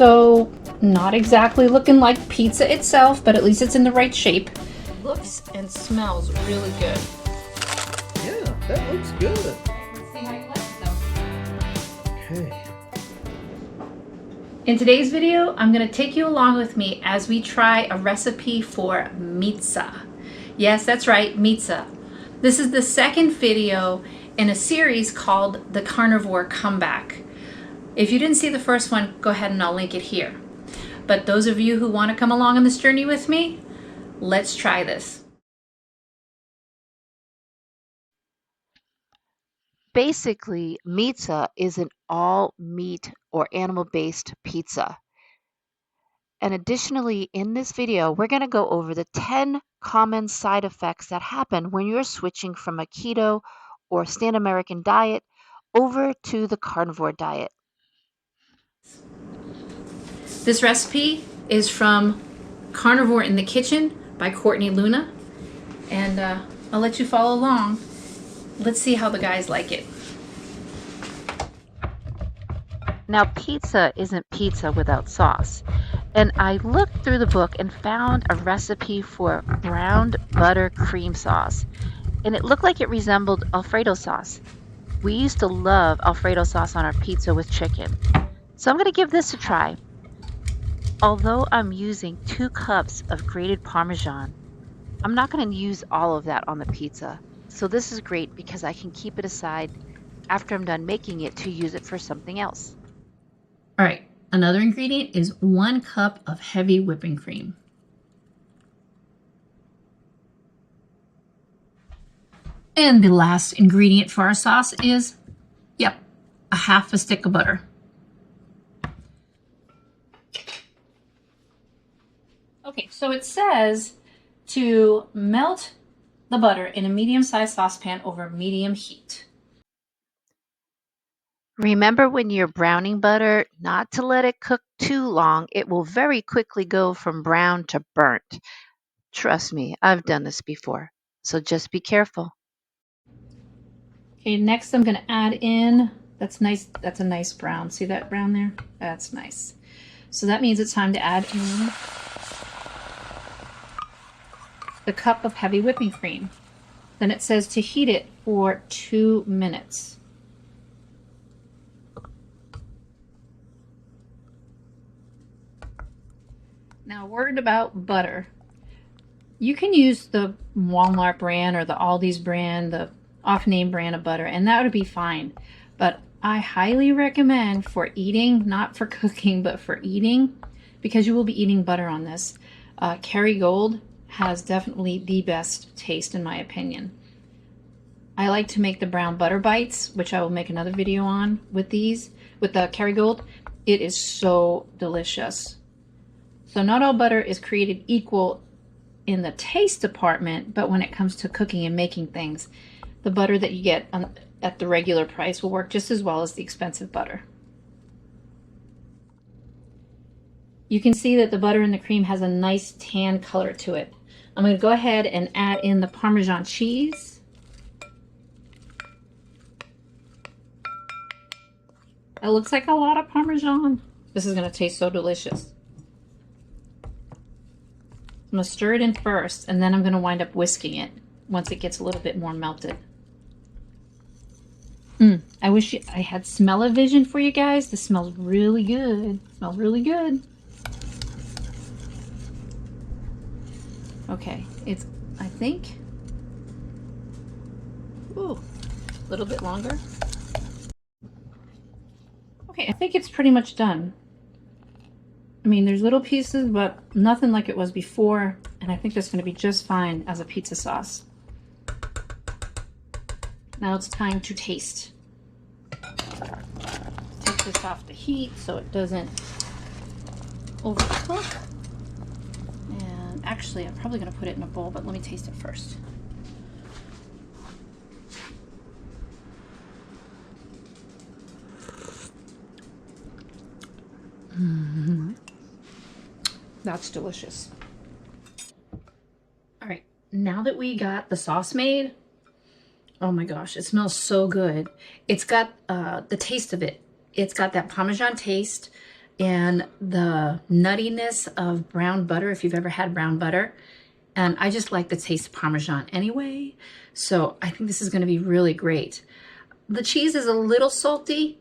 So not exactly looking like pizza itself, but at least it's in the right shape. Looks and smells really good. Yeah, that looks good. Let's see how you like it though. Okay. In today's video, I'm going to take you along with me as we try a recipe for Meatza. Yes, that's right, Meatza. This is the second video in a series called the Carnivore Comeback. If you didn't see the first one, go ahead and I'll link it here. But those of you who want to come along on this journey with me, let's try this. Basically, Meatza is an all meat or animal-based pizza. And additionally, in this video, we're going to go over the 10 common side effects that happen when you're switching from a keto or stand American diet over to the carnivore diet. This recipe is from Carnivore in the Kitchen by Courtney Luna. And I'll let you follow along. Let's see how the guys like it. Now, pizza isn't pizza without sauce. And I looked through the book and found a recipe for browned butter cream sauce. And it looked like it resembled Alfredo sauce. We used to love Alfredo sauce on our pizza with chicken. So I'm going to give this a try. Although I'm using 2 cups of grated Parmesan, I'm not going to use all of that on the pizza. So this is great because I can keep it aside after I'm done making it to use it for something else. All right, another ingredient is 1 cup of heavy whipping cream. And the last ingredient for our sauce is, yep, a half a stick of butter. Okay, so it says to melt the butter in a medium-sized saucepan over medium heat. Remember when you're browning butter, not to let it cook too long. It will very quickly go from brown to burnt. Trust me, I've done this before. So just be careful. Okay, next I'm going to add in, that's nice, that's a nice brown. See that brown there? That's nice. So that means it's time to add in the cup of heavy whipping cream. Then it says to heat it for 2 minutes. Now, a word about butter. You can use the Walmart brand or the Aldi's brand, the off-name brand of butter, and that would be fine. But I highly recommend for eating, not for cooking, but for eating, because you will be eating butter on this. Kerrygold has definitely the best taste in my opinion. I like to make the brown butter bites, which I will make another video on with these, with the Kerrygold. It is so delicious. So not all butter is created equal in the taste department, but when it comes to cooking and making things, the butter that you get at the regular price will work just as well as the expensive butter. You can see that the butter and the cream has a nice tan color to it. I'm going to go ahead and add in the Parmesan cheese. It looks like a lot of Parmesan. This is going to taste so delicious. I'm going to stir it in first, and then I'm going to wind up whisking it once it gets a little bit more melted. I wish I had smell-o-vision for you guys. This smells really good. It smells really good. Okay, it's, I think, ooh, a little bit longer. Okay, I think it's pretty much done. I mean, there's little pieces, but nothing like it was before, and I think that's going to be just fine as a pizza sauce. Now it's time to taste. Take this off the heat so it doesn't overcook. And actually, I'm probably going to put it in a bowl, but let me taste it first. That's delicious. All right, now that we got the sauce made, oh my gosh, it smells so good. It's got the taste of it. It's got that Parmesan taste. and the nuttiness of brown butter, if you've ever had brown butter. And I just like the taste of Parmesan anyway. So I think this is going to be really great. The cheese is a little salty.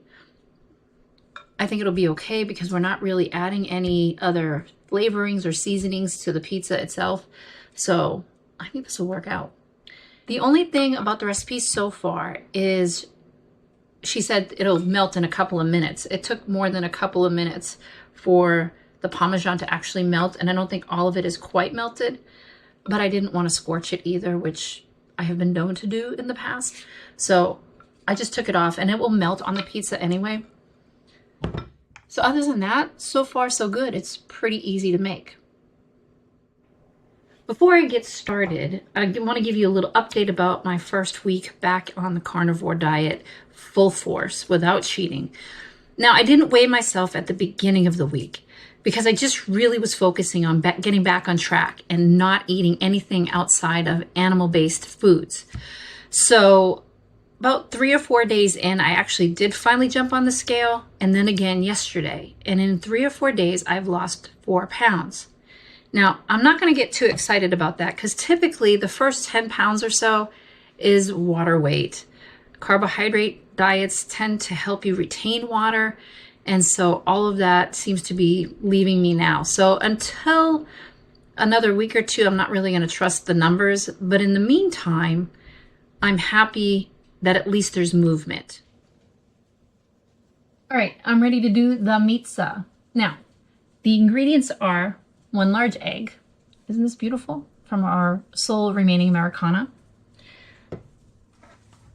I think it'll be okay because we're not really adding any other flavorings or seasonings to the pizza itself. So I think this will work out. The only thing about the recipe so far is she said it'll melt in a couple of minutes. It took more than a couple of minutes for the Parmesan to actually melt, and I don't think all of it is quite melted, but I didn't want to scorch it either, which I have been known to do in the past. So I just took it off, and it will melt on the pizza anyway. So other than that, so far so good. It's pretty easy to make. Before I get started, I want to give you a little update about my first week back on the carnivore diet, full force, without cheating. Now, I didn't weigh myself at the beginning of the week because I just really was focusing on getting back on track and not eating anything outside of animal-based foods. So about 3 or 4 days in, I actually did finally jump on the scale, and then again yesterday. And in 3 or 4 days, I've lost 4 pounds. Now, I'm not going to get too excited about that because typically the first 10 pounds or so is water weight. Carbohydrate diets tend to help you retain water, and so all of that seems to be leaving me now. So until another week or two, I'm not really going to trust the numbers, but in the meantime, I'm happy that at least there's movement. All right, I'm ready to do the Meatza. Now, the ingredients are 1 large egg. Isn't this beautiful? From our sole remaining Americana.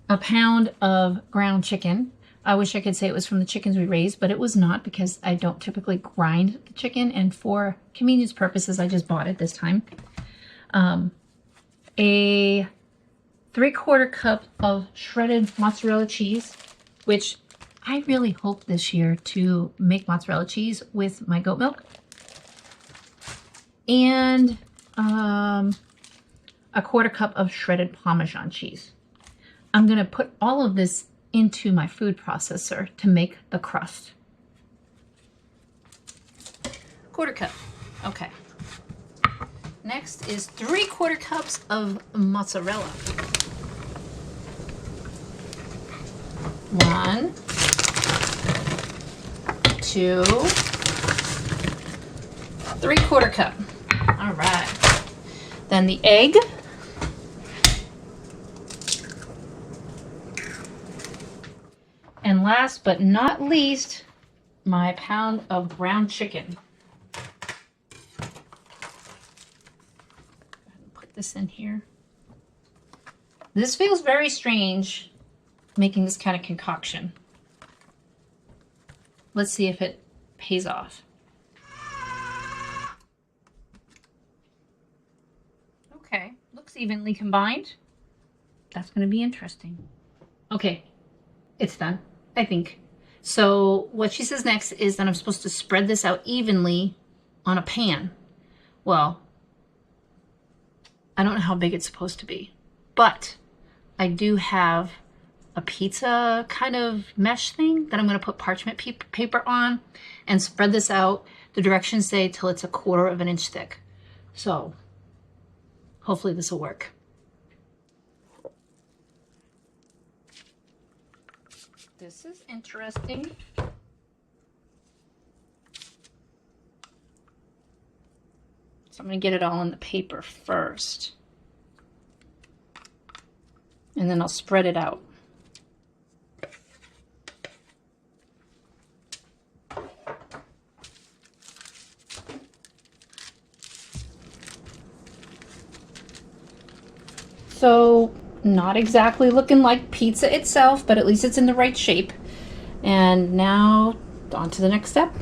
A pound of ground chicken. I wish I could say it was from the chickens we raised, but it was not because I don't typically grind the chicken, and for convenience purposes, I just bought it this time. A 3/4 cup of shredded mozzarella cheese, which I really hope this year to make mozzarella cheese with my goat milk. And a 1/4 cup of shredded Parmesan cheese. I'm going to put all of this into my food processor to make the crust. 1/4 cup. Okay. Next is 3/4 cups of mozzarella. 1, 2, 3/4 cup. All right. Then the egg. And last but not least, my pound of ground chicken. Put this in here. This feels very strange, making this kind of concoction. Let's see if it pays off. Okay, looks evenly combined. That's going to be interesting. Okay, it's done, I think. So what she says next is that I'm supposed to spread this out evenly on a pan. Well, I don't know how big it's supposed to be, but I do have a pizza kind of mesh thing that I'm going to put parchment paper on and spread this out. The directions say till it's 1/4 inch thick. So hopefully this will work. This is interesting. So I'm going to get it all on the paper first. And then I'll spread it out. So not exactly looking like pizza itself, but at least it's in the right shape. And now on to the next step.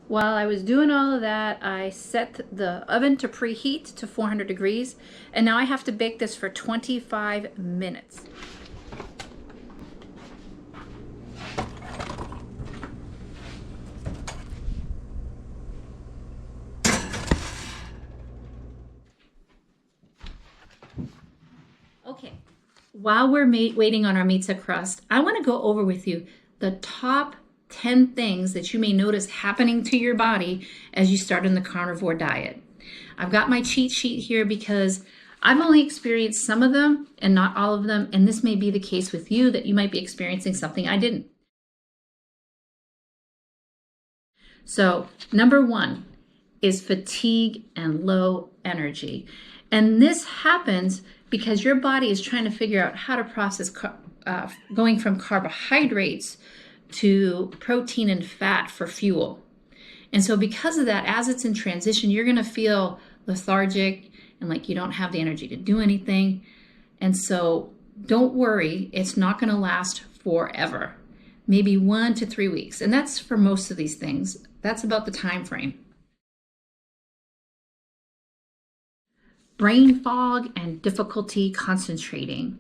While I was doing all of that, I set the oven to preheat to 400 degrees, and now I have to bake this for 25 minutes. Okay, while we're waiting on our Meatza crust, I want to go over with you the top 10 things that you may notice happening to your body as you start on the carnivore diet. I've got my cheat sheet here because I've only experienced some of them and not all of them, and this may be the case with you, that you might be experiencing something I didn't. So number 1 is fatigue and low energy. And this happens because your body is trying to figure out how to process going from carbohydrates to protein and fat for fuel. And so because of that, as it's in transition, you're going to feel lethargic and like you don't have the energy to do anything. And so don't worry, it's not going to last forever. Maybe 1 to 3 weeks. And that's for most of these things. That's about the time frame. Brain fog and difficulty concentrating.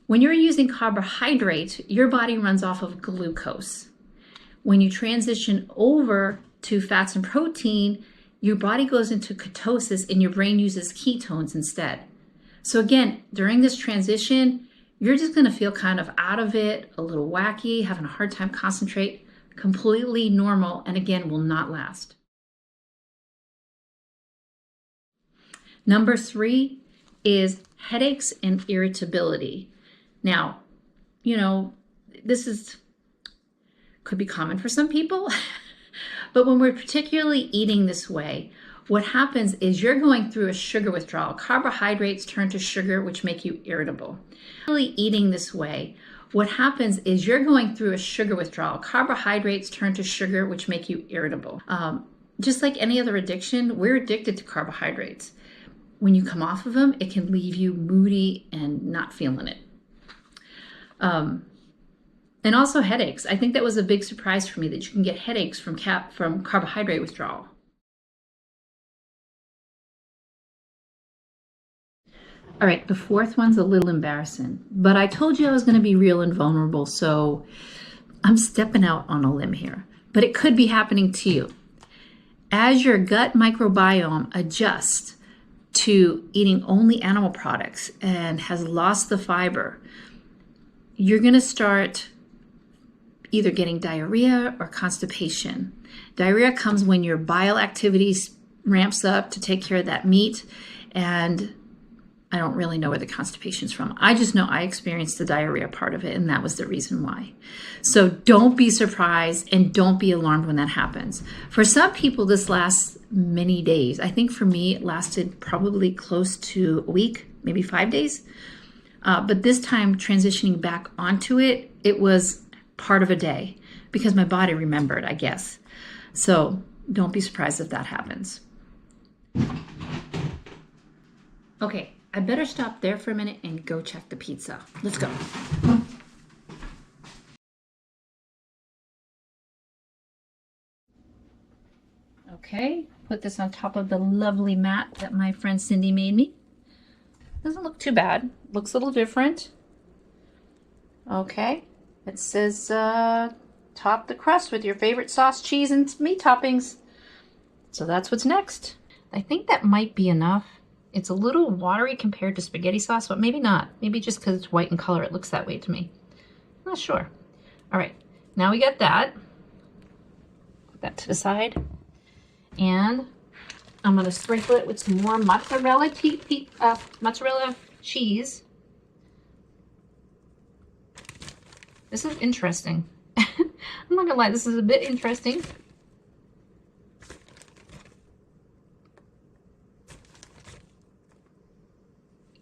When you're using carbohydrates, your body runs off of glucose. When you transition over to fats and protein, your body goes into ketosis and your brain uses ketones instead. So again, during this transition, you're just going to feel kind of out of it, a little wacky, having a hard time concentrate, completely normal, and again, will not last. Number 3 is headaches and irritability. Now, this could be common for some people, but when we're particularly eating this way, what happens is you're going through a sugar withdrawal. Carbohydrates turn to sugar, which make you irritable. Eating this way, what happens is you're going through a sugar withdrawal. Carbohydrates turn to sugar, which make you irritable. Just like any other addiction, we're addicted to carbohydrates. When you come off of them, it can leave you moody and not feeling it. And also headaches. I think that was a big surprise for me that you can get headaches from carbohydrate withdrawal. All right, the 4th one's a little embarrassing, but I told you I was going to be real and vulnerable, so I'm stepping out on a limb here. But it could be happening to you. As your gut microbiome adjusts to eating only animal products and has lost the fiber, you're going to start either getting diarrhea or constipation. Diarrhea comes when your bile activity ramps up to take care of that meat, and I don't really know where the constipation's from. I just know I experienced the diarrhea part of it, and that was the reason why. So don't be surprised and don't be alarmed when that happens. For some people, this lasts many days. I think for me, it lasted probably close to a week, maybe 5 days. But this time, transitioning back onto it, it was part of a day because my body remembered, I guess. So don't be surprised if that happens. Okay, I better stop there for a minute and go check the pizza. Let's go. Okay, put this on top of the lovely mat that my friend Cindy made me. Doesn't look too bad. Looks a little different. Okay, it says top the crust with your favorite sauce, cheese, and meat toppings. So that's what's next. I think that might be enough. It's a little watery compared to spaghetti sauce, but maybe not. Maybe just because it's white in color, it looks that way to me. I'm not sure. All right, now we got that. Put that to the side. And I'm going to sprinkle it with some more mozzarella cheese. This is interesting. I'm not going to lie, this is a bit interesting.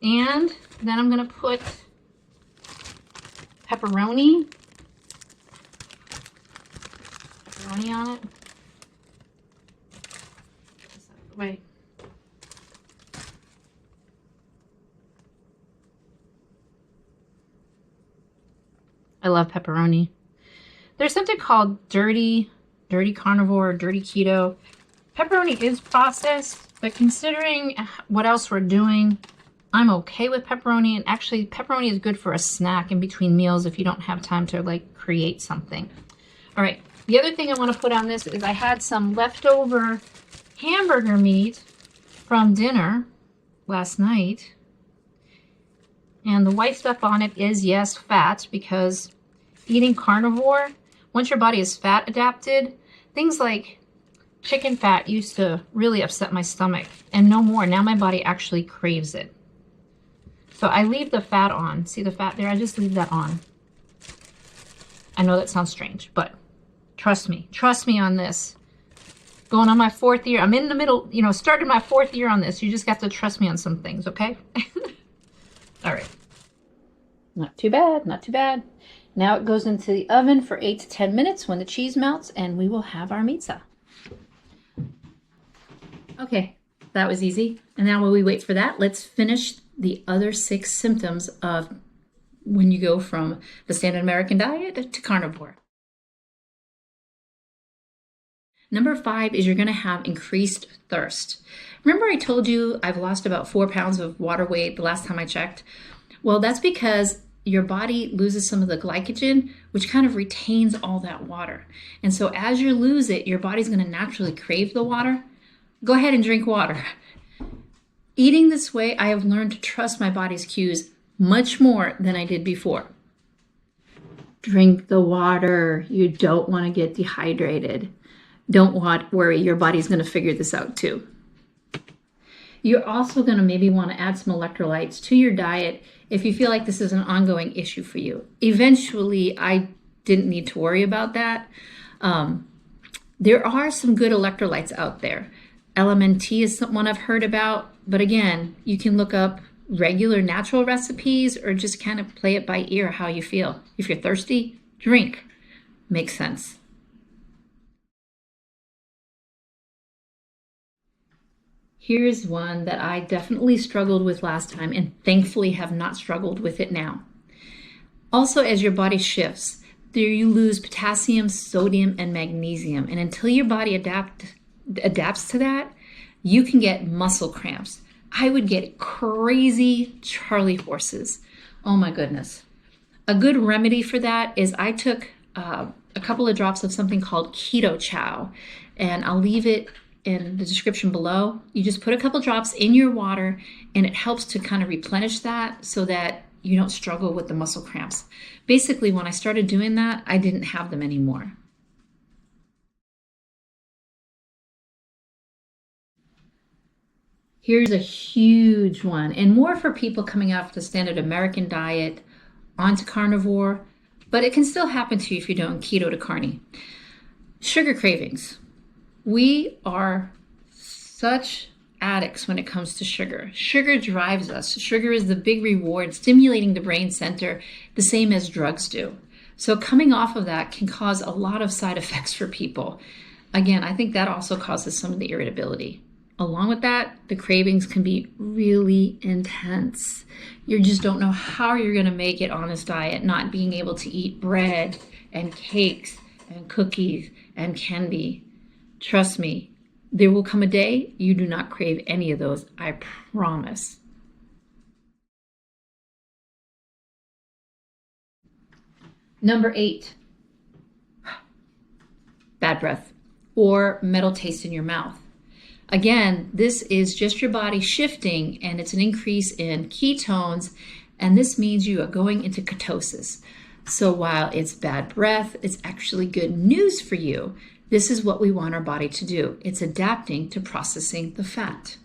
And then I'm going to put pepperoni on it. Wait. I love pepperoni. There's something called dirty carnivore, dirty keto. Pepperoni is processed, but considering what else we're doing, I'm okay with pepperoni. And actually, pepperoni is good for a snack in between meals if you don't have time to like create something. All right. The other thing I want to put on this is I had some leftover hamburger meat from dinner last night. And the white stuff on it is, yes, fat, because eating carnivore, once your body is fat adapted, things like chicken fat used to really upset my stomach, and no more. Now my body actually craves it. So I leave the fat on. See the fat there? I just leave that on. I know that sounds strange, but trust me on this. Going on my 4th year. I'm in the middle, started my 4th year on this. You just got to trust me on some things, okay? All right. Not too bad, not too bad. Now it goes into the oven for 8 to 10 minutes when the cheese melts, and we will have our meatza. Okay, that was easy. And now while we wait for that, let's finish the other 6 symptoms of when you go from the standard American diet to carnivore. Number 5 is you're going to have increased thirst. Remember I told you I've lost about 4 pounds of water weight the last time I checked? Well, that's because your body loses some of the glycogen, which kind of retains all that water. And so as you lose it, your body's going to naturally crave the water. Go ahead and drink water. Eating this way, I have learned to trust my body's cues much more than I did before. Drink the water. You don't want to get dehydrated. Don't worry, your body's going to figure this out too. You're also going to maybe want to add some electrolytes to your diet if you feel like this is an ongoing issue for you. Eventually, I didn't need to worry about that. There are some good electrolytes out there. LMNT is one I've heard about, but again, you can look up regular natural recipes or just kind of play it by ear how you feel. If you're thirsty, drink. Makes sense. Here's one that I definitely struggled with last time and thankfully have not struggled with it now. Also, as your body shifts, there you lose potassium, sodium, and magnesium. And until your body adapts to that, you can get muscle cramps. I would get crazy Charlie horses. Oh my goodness. A good remedy for that is I took a couple of drops of something called keto chow, and I'll leave it in the description below. You just put a couple drops in your water and it helps to kind of replenish that so that you don't struggle with the muscle cramps. Basically, when I started doing that, I didn't have them anymore. Here's a huge one, and more for people coming off the standard American diet onto carnivore, but it can still happen to you if you're doing keto to carny. Sugar cravings. We are such addicts when it comes to sugar. Sugar drives us. Sugar is the big reward, stimulating the brain center, the same as drugs do. So coming off of that can cause a lot of side effects for people. Again, I think that also causes some of the irritability. Along with that, the cravings can be really intense. You just don't know how you're going to make it on this diet, not being able to eat bread and cakes and cookies and candy. Trust me, there will come a day you do not crave any of those, I promise. Number 8, bad breath or metal taste in your mouth. Again, this is just your body shifting, and it's an increase in ketones, and this means you are going into ketosis. So while it's bad breath, it's actually good news for you. This is what we want our body to do. It's adapting to processing the fat.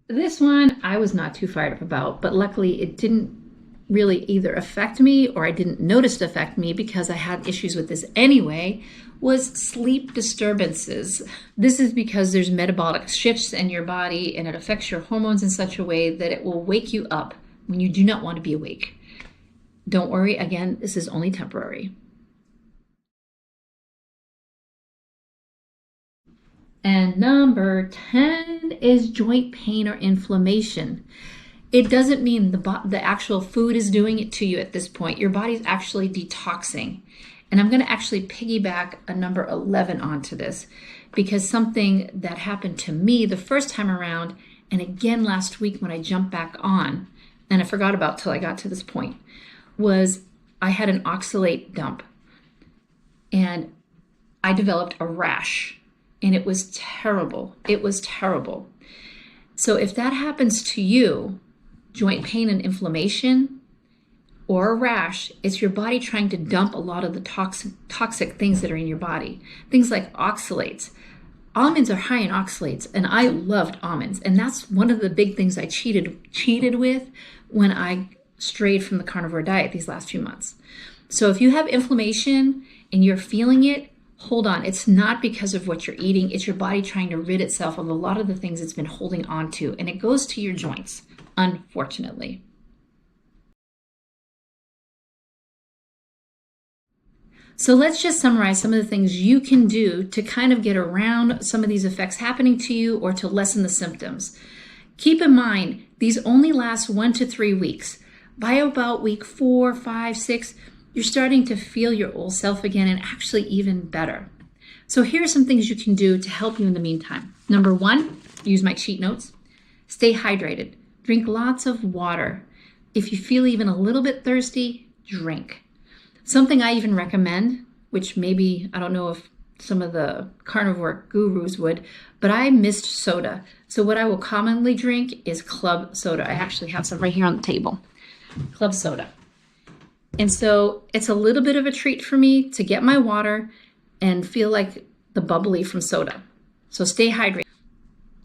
This one I was not too fired up about, but luckily it didn't really either affect me or I didn't notice it affect me because I had issues with this anyway, was sleep disturbances. This is because there's metabolic shifts in your body and it affects your hormones in such a way that it will wake you up when you do not want to be awake. Don't worry, again, this is only temporary. And number 10 is joint pain or inflammation. It doesn't mean the actual food is doing it to you at this point. Your body's actually detoxing. And I'm going to actually piggyback a number 11 onto this because something that happened to me the first time around and again last week when I jumped back on, and I forgot about till I got to this point, was I had an oxalate dump and I developed a rash and it was terrible. It was terrible. So if that happens to you, joint pain and inflammation, or a rash, it's your body trying to dump a lot of the toxic things that are in your body. Things like oxalates. Almonds are high in oxalates, and I loved almonds. And that's one of the big things I cheated with when I strayed from the carnivore diet these last few months. So if you have inflammation and you're feeling it, hold on. It's not because of what you're eating. It's your body trying to rid itself of a lot of the things it's been holding on to. And it goes to your joints, unfortunately. So let's just summarize some of the things you can do to kind of get around some of these effects happening to you or to lessen the symptoms. Keep in mind, these only last 1 to 3 weeks. By about week 4, 5, 6, you're starting to feel your old self again, and actually even better. So here are some things you can do to help you in the meantime. Number 1, use my cheat notes. Stay hydrated. Drink lots of water. If you feel even a little bit thirsty, drink. Something I even recommend, which maybe, I don't know if some of the carnivore gurus would, but I missed soda. So what I will commonly drink is club soda. I actually have some right here on the table. Club soda. And so it's a little bit of a treat for me to get my water and feel like the bubbly from soda. So stay hydrated.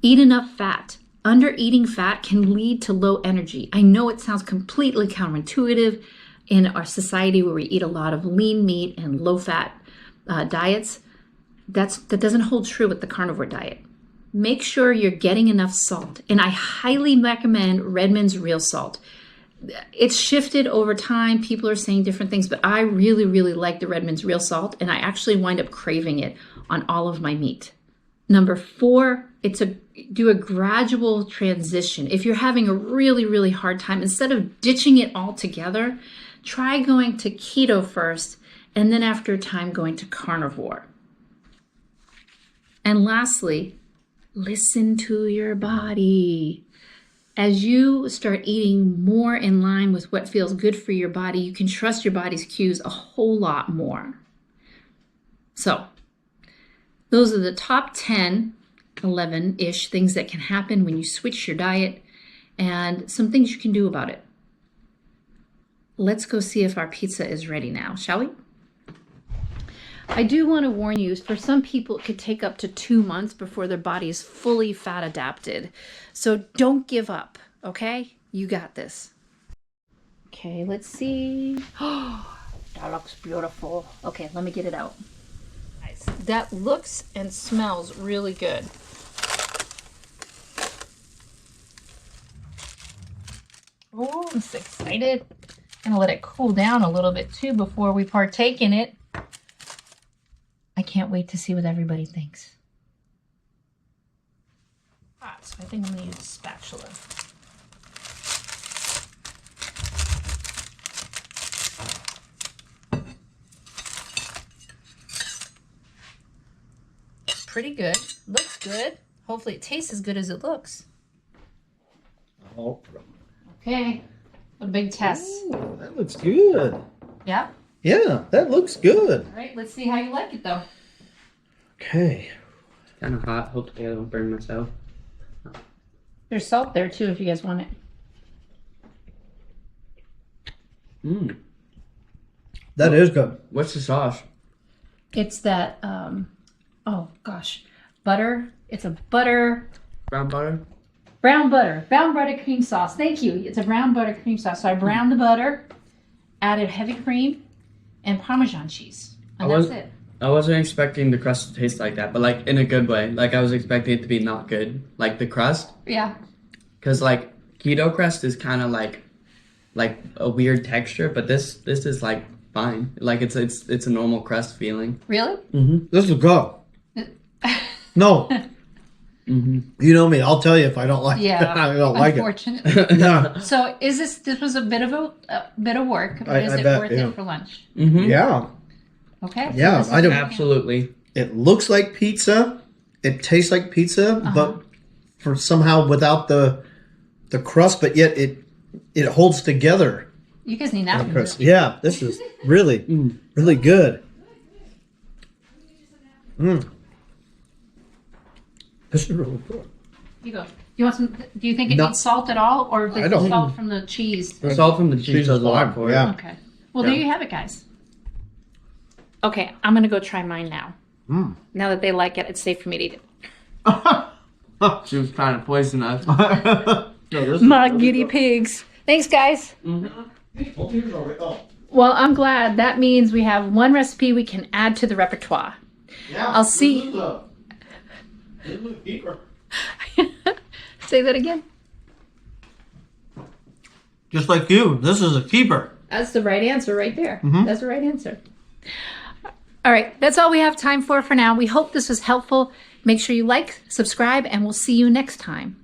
Eat enough fat. Under eating fat can lead to low energy. I know it sounds completely counterintuitive in our society where we eat a lot of lean meat and low fat diets. That doesn't hold true with the carnivore diet. Make sure you're getting enough salt. And I highly recommend Redmond's real salt. It's shifted over time. People are saying different things, but I really, really like the Redmond's real salt, and I actually wind up craving it on all of my meat. Number 4, do a gradual transition. If you're having a really, really hard time, instead of ditching it altogether, try going to keto first, and then after a time going to carnivore. And lastly, listen to your body. As you start eating more in line with what feels good for your body, you can trust your body's cues a whole lot more. So, those are the top 10, 11-ish things that can happen when you switch your diet, and some things you can do about it. Let's go see if our pizza is ready now, shall we? I do want to warn you, for some people it could take up to 2 months before their body is fully fat adapted. So don't give up, okay? You got this. Okay, let's see. Oh, that looks beautiful. Okay, let me get it out. Nice. That looks and smells really good. Oh, I'm so excited. I'm gonna let it cool down a little bit too before we partake in it. I can't wait to see what everybody thinks. Hot, so I think I'm gonna use a spatula. Pretty good. Looks good. Hopefully it tastes as good as it looks. Oh. Okay. A big test. Ooh, that looks good. Yeah? Yeah, that looks good. All right, let's see how you like it though. Okay. Kind of hot. Hopefully I don't burn myself. There's salt there too if you guys want it. Mmm. That is good. What's the sauce? It's that, oh gosh, butter. It's a butter. Brown butter? Brown butter cream sauce. Thank you. It's a brown butter cream sauce. So I browned the butter, added heavy cream, and Parmesan cheese. And that's it. I wasn't expecting the crust to taste like that, but like in a good way. Like I was expecting it to be not good. Like the crust. Yeah. Because like keto crust is kind of like a weird texture, but this is like fine. Like it's a normal crust feeling. Really? Mm-hmm. This is good. No. Mm-hmm. You know me. I'll tell you if I don't like it. I don't like it. Unfortunately. Yeah. So this was a bit of work, but I is it bet, worth yeah. it for lunch? Mm-hmm. Yeah. Okay. Yeah, So I don't- Absolutely. It looks like pizza. It tastes like pizza, but for somehow without the crust, but yet it holds together. You guys need napkins. Crust. Yeah, this is really, really good. This is really good. You go. You want some? Do you think it No. needs salt at all, or the I don't. salt from the cheese? The salt from the cheese Cheese does is a lot fine, for it. yeah. Okay. Well, there you have it, guys. Okay, I'm gonna go try mine now. Now that they like it, it's safe for me to eat it. She was trying to poison us. My guinea pigs. Thanks, guys. Well, I'm glad. That means we have one recipe we can add to the repertoire. I'll see. Say that again. Just like you, this is a keeper. That's the right answer right there. That's the right answer. All right, that's all we have time for now. We hope this was helpful. Make sure you like, subscribe, and we'll see you next time.